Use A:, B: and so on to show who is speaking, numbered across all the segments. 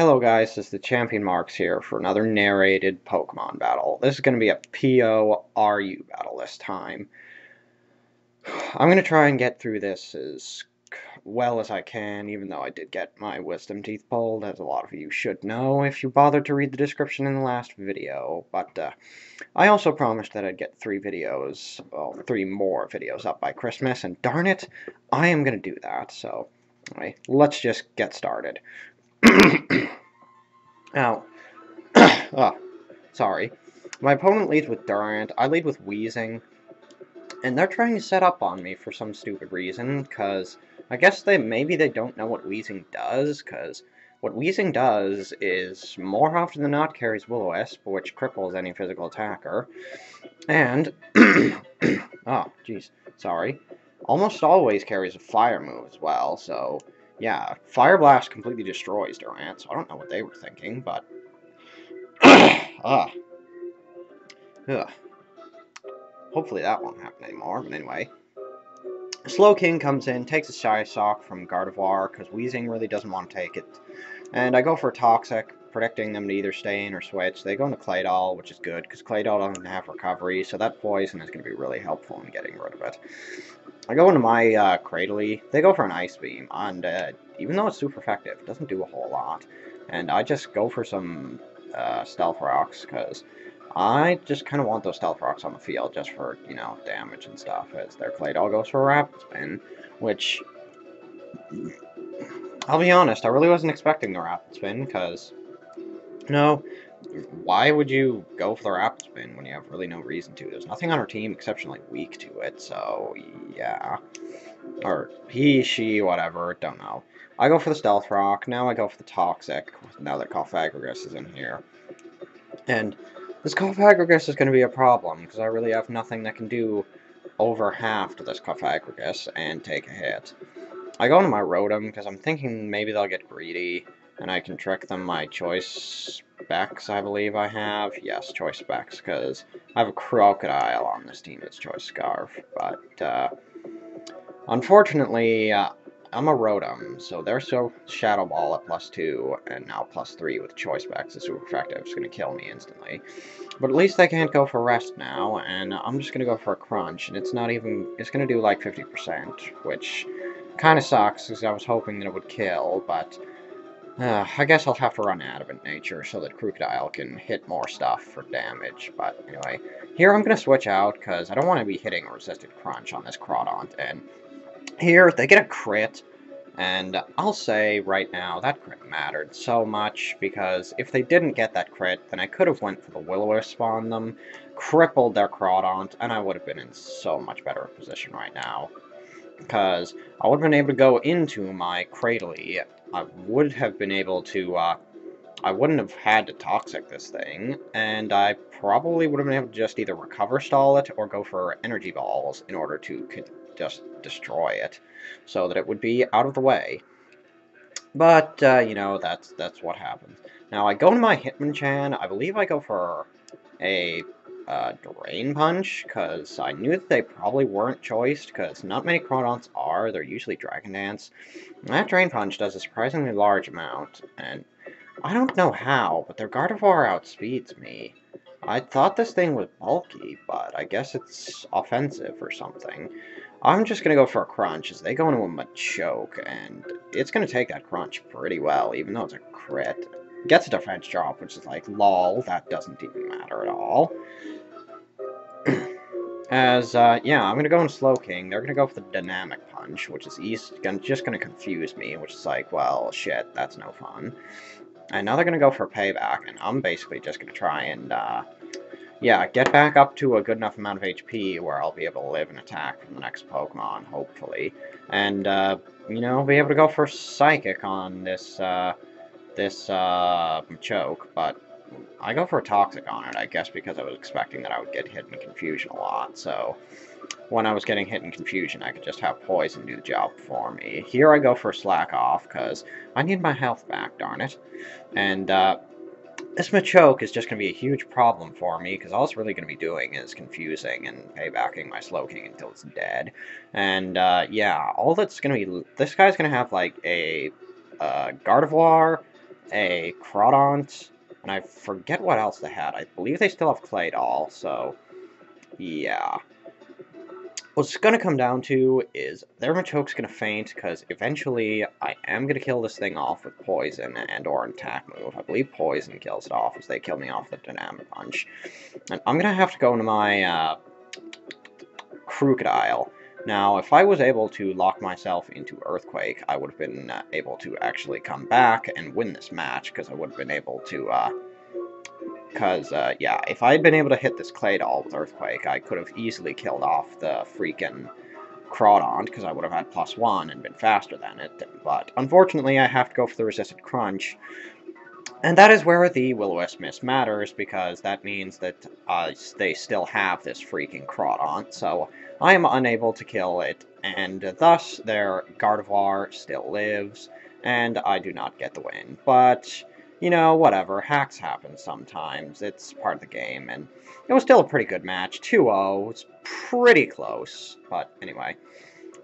A: Hello guys, this is the Champion Marks here for another narrated Pokemon battle. This is going to be a PORU battle this time. I'm going to try and get through this as well as I can, even though I did get my wisdom teeth pulled, as a lot of you should know if you bothered to read the description in the last video. But I also promised that I'd get three more videos up by Christmas, and darn it, I am going to do that. So, anyway, let's just get started. Now, oh, sorry. My opponent leads with Durant, I lead with Wheezing, and they're trying to set up on me for some stupid reason, because I guess maybe they don't know what Wheezing does, because what Wheezing does is, more often than not, carries Will-O-Wisp, which cripples any physical attacker, and, oh, jeez, sorry, almost always carries a fire move as well, so, yeah, Fire Blast completely destroys Durant, so I don't know what they were thinking, but Ugh. Hopefully that won't happen anymore, but anyway. Slowking comes in, takes a Shy Sock from Gardevoir, because Wheezing really doesn't want to take it. And I go for Toxic, predicting them to either stay in or switch. They go into Claydol, which is good, because Claydol doesn't have recovery, so that poison is going to be really helpful in getting rid of it. I go into my Cradily. They go for an Ice Beam, and even though it's super effective, it doesn't do a whole lot. And I just go for some Stealth Rocks, because I just kind of want those Stealth Rocks on the field just for, you know, damage and stuff, as their Claydol goes for a Rapid Spin, which, I'll be honest, I really wasn't expecting the Rapid Spin, because, you know, why would you go for the Rapid Spin when you have really no reason to? There's nothing on our team exceptionally weak to it, so, yeah. Or he, she, whatever, don't know. I go for the Stealth Rock, now I go for the Toxic, now that Cofagrigus is in here. And this Cofagrigus is going to be a problem, because I really have nothing that can do over half to this Cofagrigus and take a hit. I go into my Rotom, because I'm thinking maybe they'll get greedy, and I can trick them my Choice Specs, I believe I have. Yes, Choice Specs, because I have a Crocodile on this team that's Choice Scarf, but, unfortunately, I'm a Rotom, so they're Shadow Ball at +2, and now +3 with Choice Specs is super effective. It's going to kill me instantly. But at least I can't go for Rest now, and I'm just going to go for a Crunch, and it's going to do like 50%, which kind of sucks, because I was hoping that it would kill, but I guess I'll have to run Adamant Nature so that Crocodile can hit more stuff for damage. But anyway, here I'm going to switch out, because I don't want to be hitting a Resisted Crunch on this Crawdaunt, and here, they get a crit, and I'll say right now, that crit mattered so much, because if they didn't get that crit, then I could have went for the Will-O-Wisp on them, crippled their Crawdaunt, and I would have been in so much better position right now. Because I would have been able to go into my Cradily, I would have been able to, I wouldn't have had to Toxic this thing, and I probably would have been able to just either Recover Stall it or go for Energy Balls in order to just destroy it, so that it would be out of the way. But, you know, that's what happens. Now, I go into my Hitmonchan, I believe I go for a Drain Punch, because I knew that they probably weren't choiced, because not many Crawdonts are, they're usually Dragon Dance. And that Drain Punch does a surprisingly large amount, and I don't know how, but their Gardevoir outspeeds me. I thought this thing was bulky, but I guess it's offensive or something. I'm just going to go for a Crunch, as they go into a Machoke, and it's going to take that Crunch pretty well, even though it's a crit. Gets a Defense Drop, which is like, lol, that doesn't even matter at all. Yeah, I'm going to go in Slowking. They're going to go for the Dynamic Punch, which is just going to confuse me, which is like, well, shit, that's no fun. And now they're going to go for a Payback, and I'm basically just going to try and, yeah, get back up to a good enough amount of HP where I'll be able to live and attack from the next Pokemon, hopefully. And, you know, be able to go for Psychic on this Machoke, but I go for a Toxic on it, I guess, because I was expecting that I would get hit in Confusion a lot, so when I was getting hit in Confusion, I could just have Poison do the job for me. Here I go for Slack Off, because I need my health back, darn it. And, this Machoke is just going to be a huge problem for me, because all it's really going to be doing is confusing and paybacking my Slowking until it's dead. And, yeah, all that's going to be... This guy's going to have, like, a Gardevoir, a Crawdont, and I forget what else they had. I believe they still have Claydol, so yeah. What's going to come down to is their Machoke's going to faint, because eventually I am going to kill this thing off with Poison and or an attack move. I believe Poison kills it off, as they kill me off with Dynamic Punch. And I'm going to have to go into my Crocodile. Now, if I was able to lock myself into Earthquake, I would have been able to actually come back and win this match, because I would have been able to, yeah, if I had been able to hit this Claydol with Earthquake, I could have easily killed off the freaking Crawdont, because I would have had +1 and been faster than it, but unfortunately I have to go for the Resisted Crunch, and that is where the Will-O-Wisp miss matters, because that means that they still have this freaking Crawdont, so I am unable to kill it, and thus their Gardevoir still lives, and I do not get the win. But, you know, whatever, hacks happen sometimes, it's part of the game, and it was still a pretty good match. 2-0, it's pretty close, but anyway.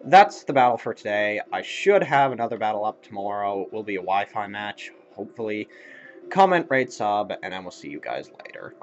A: That's the battle for today. I should have another battle up tomorrow. It will be a Wi-Fi match, hopefully. Comment, rate, sub, and I will see you guys later.